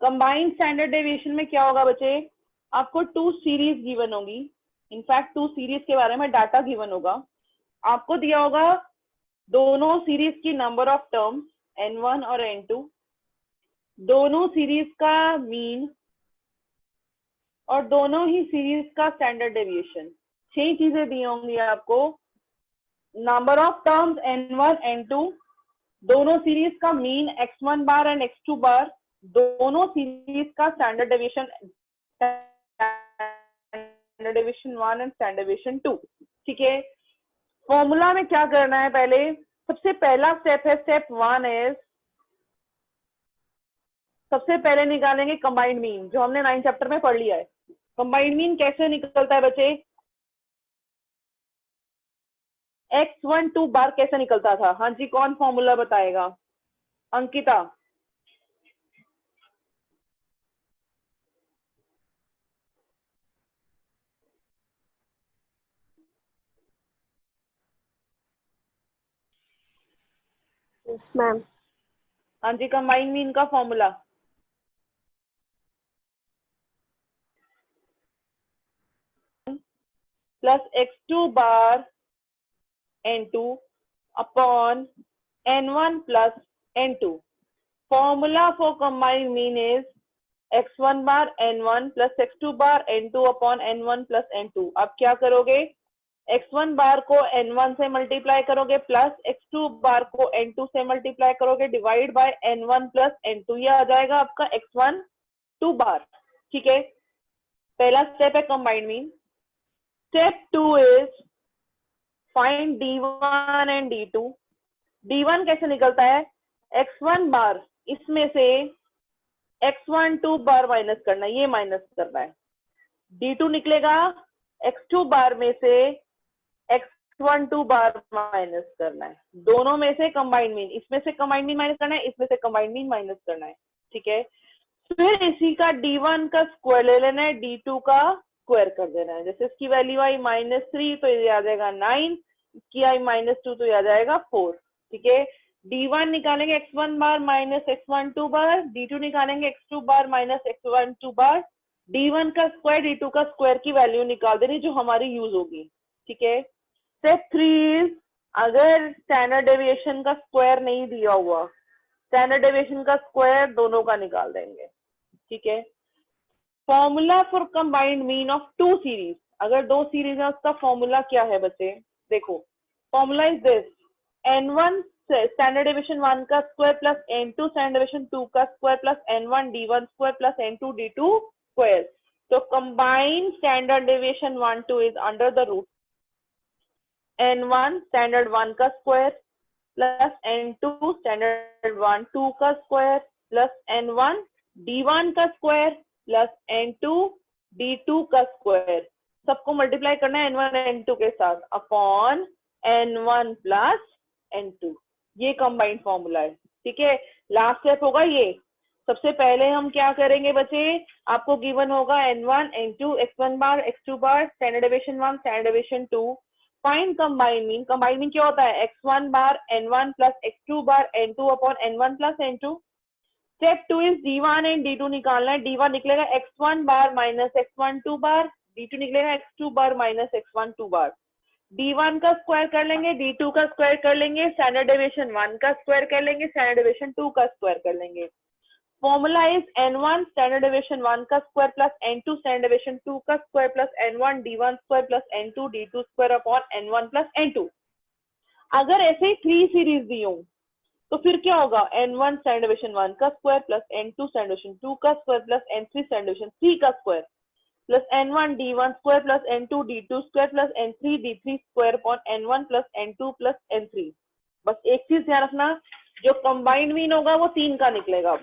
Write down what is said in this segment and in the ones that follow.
Combined standard deviation में क्या होगा बच्चे, आपको 2 सीरीज गिवन होगी। इनफैक्ट 2 सीरीज के बारे में डाटा गिवन होगा। आपको दिया होगा दोनों सीरीज की नंबर ऑफ टर्म्स n1 और n2, दोनों सीरीज का मीन और दोनों ही सीरीज का स्टैंडर्ड डेविएशन। 6 चीजें दी होंगी आपको, number of terms n1 n2, दोनों सीरीज का mean x1 bar and x2 बार, दोनों सीरीज का standard deviation 1 and standard deviation 2। ठीक है, फॉर्मूला में क्या करना है, पहले सबसे पहला स्टेप है, स्टेप 1 इज सबसे पहले निकालेंगे कंबाइंड मीन, जो हमने 9 चैप्टर में पढ़ लिया है। कंबाइंड मीन कैसे निकलता है बच्चे, x12 बार कैसे निकलता था? हाँ जी, कौन फॉर्मूला बताएगा? अंकिता। Yes ma'am. हाँ जी, कंबाइंड मीन का formula plus x2 bar n2 upon n1 plus n2। Formula for combined mean is x1 bar n1 plus x2 bar n2 upon n1 plus n2। अब क्या करोगे, x1 बार को n1 से multiply करोगे plus x2 बार को n2 से multiply करोगे divide by n1 plus n2, ये आ जाएगा आपका x1 2 बार। ठीक है, पहला स्टेप है combined mean. Step 2 is find d1 and d2। d1 कैसे निकलता है, x1 बार इसमें से x12 बार माइनस करना है, ये माइनस करना है। d2 निकलेगा x2 बार में से x12 बार माइनस करना है। दोनों में से कंबाइंड मीन, इसमें से कंबाइंड मीन माइनस करना है, इसमें से कंबाइंड मीन माइनस करना है। ठीक है, फिर इसी का d1 का स्क्वायर ले लेना है, d2 का स्क्वायर कर देना है। जैसे इसकी वैल्यू आई -3 तो ये आ जाएगा 9, इसकी आई -2 तो ये आ जाएगा 4। ठीक है, d1 निकालेंगे x1 बार माइनस x12 बार, d2 निकालेंगे x2 बार माइनस x12 बार, d1 का स्क्वायर d2 का स्क्वायर की वैल्यू निकाल देनी जो हमारी यूज होगी। ठीक है, स्टेप 3 इज अगर स्टैंडर्ड डेविएशन का स्क्वायर नहीं दिया हुआ, स्टैंडर्ड डेविएशन का स्क्वायर दोनों का निकाल देंगे। ठीक है, formula for combined mean of 2 series, अगर 2 सीरीज है उसका फॉर्मूला क्या है बच्चे, देखो formula is this, n1 standard deviation 1 का square plus n2 standard deviation 2 का square plus n1 d1 square plus n2 d2 square. तो combined standard deviation 1 2 is under the root n1 standard 1 का स्क्वायर प्लस n2 स्टैंडर्ड 1 2 का square plus n1 d1 का square plus n2 d2 का square, सबको multiply करना है n1 n2 के साथ अपॉन n1 प्लस n2। ये कंबाइंड फॉर्मूला है। ठीक है, लास्ट स्टेप होगा ये। सबसे पहले हम क्या करेंगे बच्चे, आपको गिवन होगा n1 n2 x1 bar x2 bar standard deviation 1 standard deviation 2। Find combined mean, combined mean क्या होता है, x1 bar n1 plus x2 bar n2 upon n1 plus n2। Step 2 is d1 and d2 निकालना है। d1 निकलेगा x1 बार minus x12 बार, d2 निकलेगा x2 बार minus x12 बार। d1 का square कर लेंगे, d2 का स्क्वायर कर लेंगे, स्टैंडर्ड डेविएशन 1 का स्क्वायर कर लेंगे, स्टैंडर्ड डेविएशन 2 का स्क्वायर कर लेंगे। Formula is n1 standard deviation 1 का square plus n2 standard deviation 2 का square plus n1 d1 square plus n2 d2 square upon n1 plus n2। अगर ऐसे 3 सीरीज दी हो तो फिर क्या होगा, n1 स्टैंडर्ड डेविएशन 1 का square plus n2 standard deviation 2 का square plus n3 standard deviation 3 का square plus n1 d1 square plus n2 d2 square plus n3 d3 square upon n1 plus n2 plus n3। बस एक चीज ध्यान रखना, जो combined mean होगा वो 3 का निकलेगा।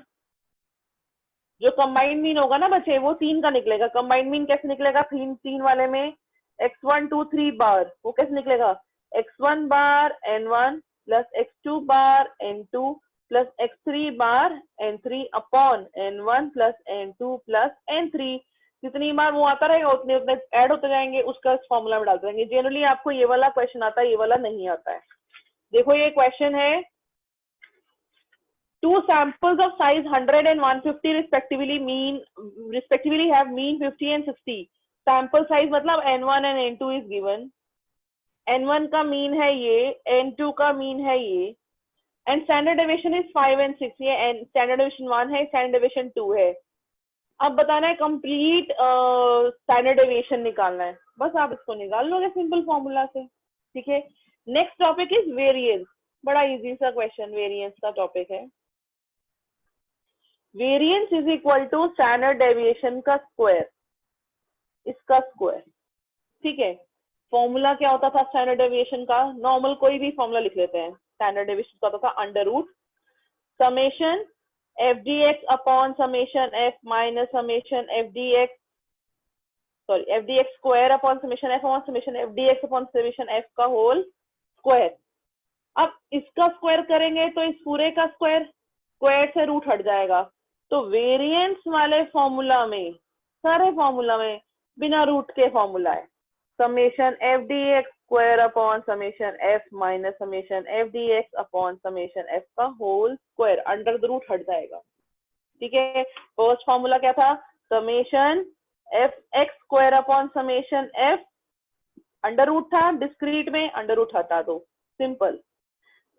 जो कंबाइंड मीन होगा ना बच्चे वो 3 का निकलेगा। कंबाइंड मीन कैसे निकलेगा, 3 वाले में x1 2 3 बार, वो कैसे निकलेगा, x1 bar n1 plus x2 bar n2 plus x3 बार n3 upon n1 plus n2 plus n3। जितनी बार वो आता रहेगा उतने उतने ऐड होते जाएंगे, उसका फॉर्मूला में डालते जाएंगे। जनरली आपको ये वाला क्वेश्चन आता है, ये वाला नहीं आता है। देखो ये क्वेश्चन है Two samples of size 100 and 150 respectively have mean 50 and 60. Sample size मतलब N1 and N2 is given. N1 का मीन है ये, N2 का मीन है ये, and standard deviation is 5 and 6. ये स्टैंडर्ड डेविएशन 1 है, स्टैंडर्ड डेविएशन 2 है. अब बताना है कंप्लीट स्टैंडर्ड डेविएशन निकालना है, बस आप इसको निकाल लोगे सिंपल फॉर्मूला से. ठीक है. Next topic is variance. बड़ा इजी सा क्वेश्चन वेरिएंस का टॉपिक है. Variance is equal to standard deviation का स्क्वायर, इसका स्क्वायर. ठीक है. फॉर्मूला क्या होता था स्टैंडर्ड डेविएशन का? नॉर्मल कोई भी फॉर्मूला लिख लेते हैं. स्टैंडर्ड डेविएशन का होता था under root summation F D X upon summation F minus summation F D X square upon summation F upon summation F D X upon summation F का होल स्क्वायर. अब इसका square करेंगे तो इस पूरे का स्क्वायर, स्क्वायर से root हट जाएगा. तो वेरिएंस वाले फॉर्मूला में, सारे फॉर्मूला में बिना रूट के फॉर्मूला है summation F D X square upon summation F minus summation F D X upon summation F का whole square. Under the root हट जाएगा. ठीक है. फर्स्ट फॉर्मूला क्या था? Summation F X square upon summation F, under root था, discrete में under root हटा दो, सिंपल.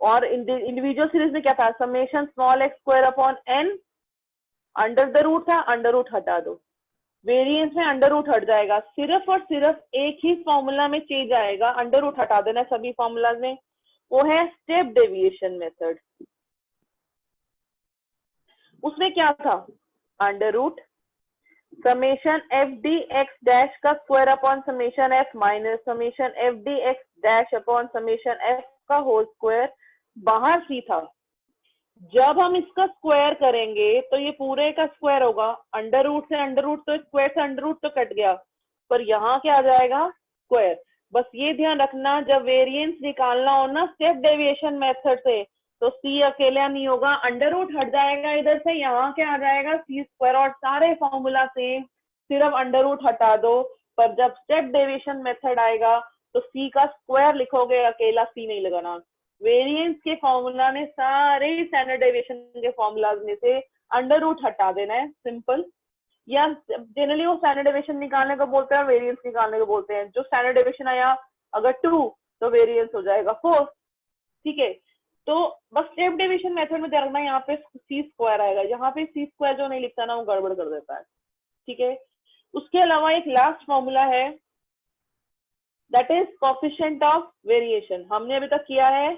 और इंडिविजुअल सीरीज में क्या था? Summation small X square upon N, under the root था, अंडर रूट हटा दो. वेरिएंस में अंडर रूट हट जाएगा. सिर्फ और सिर्फ एक ही फॉर्मूला में चेंज आएगा, अंडर रूट हटा देना सभी फॉर्मूला में, वो है स्टेप डेविएशन मेथड. उसमें क्या था? Under root summation F D x dash का square upon summation F minus summation F D x dash upon summation F का होल स्क्वायर. बाहर सी था. जब हम इसका स्क्वायर करेंगे तो ये पूरे का स्क्वायर होगा. अंडर रूट से अंडर रूट तो स्क्वायर से अंडर रूट तो कट गया, पर यहाँ क्या आ जाएगा? स्क्वायर. बस ये ध्यान रखना, जब वेरिएंस निकालना हो ना स्टेप डेविएशन मेथड से, तो सी अकेला नहीं होगा, अंडर रूट हट जाएगा इधर से, यहाँ क्या आ जाएगा? सी स्क्वायर. और सारे फॉर्मूला से सिर्फ अंडर रूट हटा दो. पर जब स्टेप डेविएशन मेथड आएगा तो सी का स्क्वायर लिखोगे, अकेला सी नहीं लगाना. वेरिएंस के फॉर्मूला ने सारे स्टैंडर्ड डेविएशन के फॉर्मूलाज में से अंडर रूट हटा देना है, सिंपल. या जनरली वो स्टैंडर्ड डेविएशन निकालने को बोलते हैं, वेरिएंस निकालने को बोलते हैं. जो स्टैंडर्ड डेविएशन आया अगर 2 तो वेरिएंस हो जाएगा 4. ठीक है. तो बस स्टेप डेविएशन मेथड में ध्यान रखना, यहाँ पे सी स्क्वायर आएगा, यहाँ पे सी स्क्वायर जो नहीं लिखता ना वो गड़बड़ कर देता है. ठीक है. उसके अलावा एक लास्ट फॉर्मूला है, that is coefficient of variation. हमने अभी तक किया है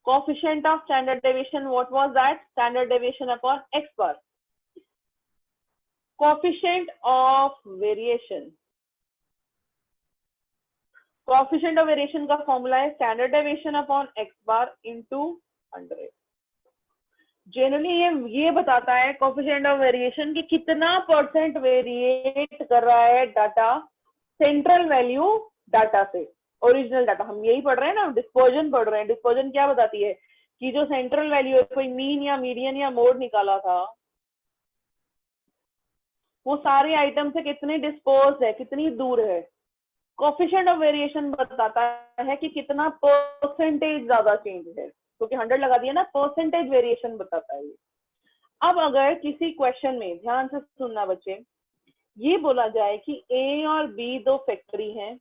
coefficient of standard deviation. What was that? Standard deviation upon x bar. Coefficient of variation. Coefficient of variation का फॉर्मूला है standard deviation upon x bar into 100. Generally ये बताता है coefficient of variation कि कितना परसेंट वेरिएट कर रहा है डाटा सेंट्रल वैल्यू डाटा से ओरिजिनल डाटा. हम यही पढ़ रहे हैं ना, डिस्पर्जन पढ़ रहे हैं. डिस्पर्जन क्या बताती है कि जो सेंट्रल वैल्यू है, कोई मीन या मीडियन या मोड निकाला था, वो सारे आइटम से कितने डिस्पर्स है, कितनी दूर है. कोएफिशिएंट ऑफ वेरिएशन बताता है कि कितना परसेंटेज ज्यादा चेंज है, क्योंकि 100 लगा दिया ना, परसेंटेज वेरिएशन बताता है ये. अब अगर किसी क्वेश्चन में, ध्यान से सुनना बच्चे, ये बोला जाए कि ए और बी दो फैक्टरी हैं,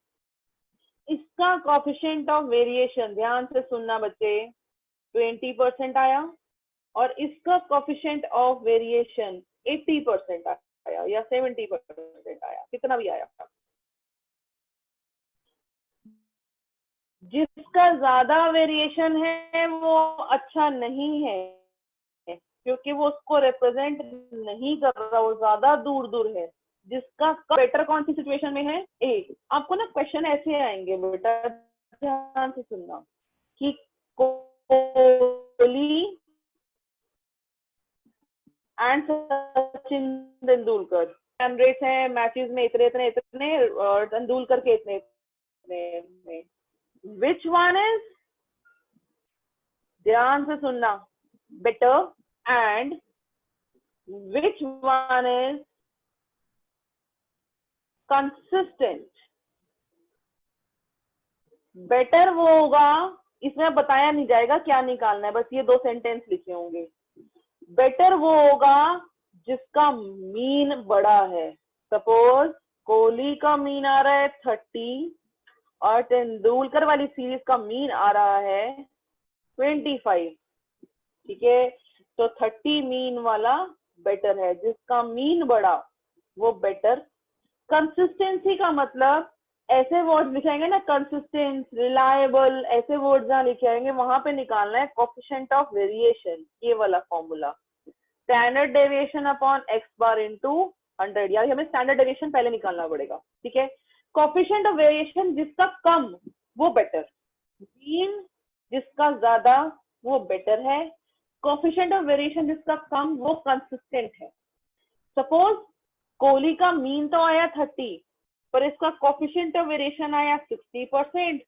इसका कोएफिशिएंट ऑफ वेरिएशन, ध्यान से सुनना बच्चे, 20% आया, और इसका कोएफिशिएंट ऑफ वेरिएशन 80% आया या 70% आया, कितना भी आया. जिसका ज्यादा वेरिएशन है वो अच्छा नहीं है, क्योंकि वो उसको रिप्रेजेंट नहीं कर रहा, वो ज्यादा दूर दूर है. जिसका बेटर कौन सी सिचुएशन में है? ए. आपको ना क्वेश्चन ऐसे आएंगे बेटा, ध्यान से सुनना, कि Kohli and Sachin Tendulkar run rate है मैचेस में इतने इतने इतने, और तेंदुलकर के इतने इतने. विच वन इज, ध्यान से सुनना, better, and which one is consistent. Better वो होगा, इसमें बताया नहीं जाएगा क्या निकालना है, बस ये 2 सेंटेंस लिखे होंगे. बेटर वो होगा जिसका मीन बड़ा है। सपोज कोहली का मीन आ रहा है 30 और तेंदुलकर वाली सीरीज का मीन आ रहा है 25। ठीक है, तो 30 मीन वाला बेटर है, जिसका मीन बड़ा वो बेटर। कंसिस्टेंसी का मतलब ऐसे वर्ड लिखाएंगे ना, कंसिस्टेंट, रिलायबल, ऐसे वर्ड जहां लिखे आएंगे वहां पे निकालना है कोफिशिएंट ऑफ वेरिएशन, ये वाला formula. Standard deviation upon x bar into 100, यानी हमें स्टैंडर्ड डेविएशन पहले निकालना पड़ेगा। ठीक है, कोफिशिएंट ऑफ वेरिएशन जिसका कम वो बेटर, मीन जिसका ज्यादा वो बेटर है, कोफिशिएंट ऑफ वेरिएशन जिसका कम वो कंसिस्टेंट है। सपोज कोहली का मीन तो आया 30 पर इसका कोफिशिएंट ऑफ वेरिएशन आया 60%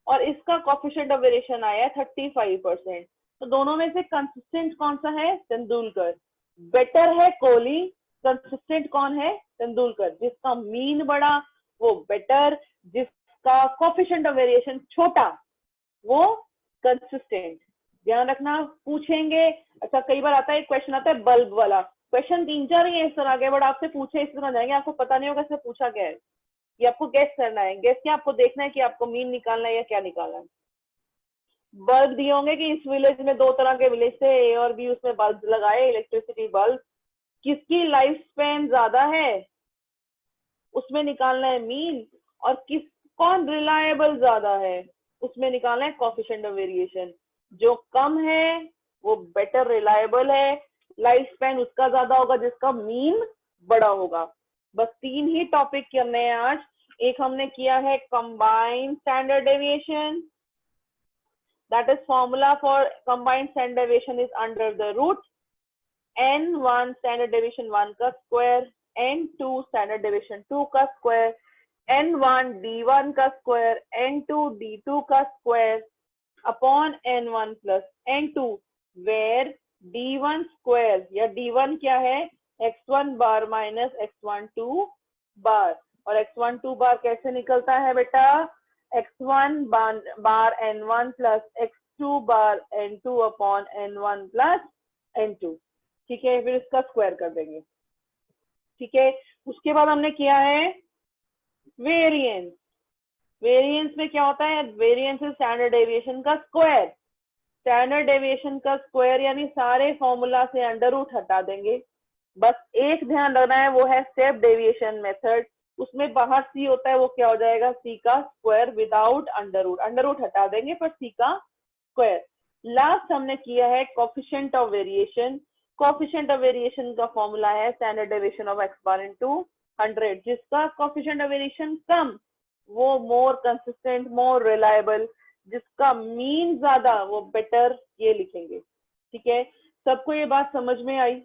और इसका कोफिशिएंट ऑफ वेरिएशन आया 35%, तो दोनों में से कंसिस्टेंट कौन सा है? तेंदुलकर। बेटर है कोहली, कंसिस्टेंट कौन है? तेंदुलकर। जिसका मीन बड़ा वो बेटर, जिसका कोफिशिएंट ऑफ वेरिएशन छोटा वो कंसिस्टेंट। ध्यान रखना, पूछेंगे। अच्छा, कई बार आता है क्वेश्चन आता है बल्ब वाला, क्वेश्चन 3-4 ही है इस तरह के, बट आपसे पूछे इस तरह जाएंगे, आपको पता नहीं होगा इसमें पूछा क्या है। ये आपको गेस करना है। गेस क्या, आपको देखना है कि आपको मीन निकालना है या क्या निकालना है। बल्ब दिए होंगे कि इस विलेज में 2 तरह के विलेज थे, ए और बी, उसमें बल्ब लगाए, इलेक्ट्रिसिटी बल्ब, किसकी लाइफ स्पैन ज्यादा है उसमें निकालना है मीन, और कौन रिलायबल ज्यादा है उसमें निकालना है कोफिशिएंट ऑफ वेरिएशन। जो कम है वो बेटर रिलायबल है, लाइफ स्पैन उसका ज्यादा होगा जिसका मीन बड़ा होगा। बस 3 ही टॉपिक करने हैं आज। एक हमने किया है combined standard deviation, that is formula for combined standard deviation is under the root n1 standard deviation 1 का स्क्वायर, n2 स्टैंडर्ड डेविएशन 2 का स्क्वायर, n1 d1 का स्क्वायर, n2 d2 का square upon n1 plus n2, where d1 square या d1 क्या है? x1 बार minus x12 बार। और x12 बार कैसे निकलता है बेटा? x1 bar n1 plus x2 bar n2 upon n1 plus n2। ठीक है, फिर इसका स्क्वायर कर देंगे। ठीक है, उसके बाद हमने किया है वेरिएंस। वेरिएंस में क्या होता है? वेरिएंस इज स्टैंडर्ड डेविएशन का स्क्वायर। स्टैंडर्ड डेविएशन का स्क्वायर यानी सारे फॉर्मूला से अंडर रूट हटा देंगे। बस एक ध्यान रखना है, वो है स्टेप डेविएशन मेथड। उसमें बाहर सी होता है, वो क्या हो जाएगा? सी का square without under root. Under root हटा देंगे पर सी का स्क्वायर। लास्ट हमने किया है coefficient of variation. Coefficient of variation का फॉर्मूला है standard deviation of x bar into 100। जिसका कोफिशिएंट ऑफ वेरिएशन कम वो मोर कंसिस्टेंट, मोर रिलायबल, जिसका मीन ज्यादा वो बेटर, ये लिखेंगे। ठीक है, सबको ये बात समझ में आई?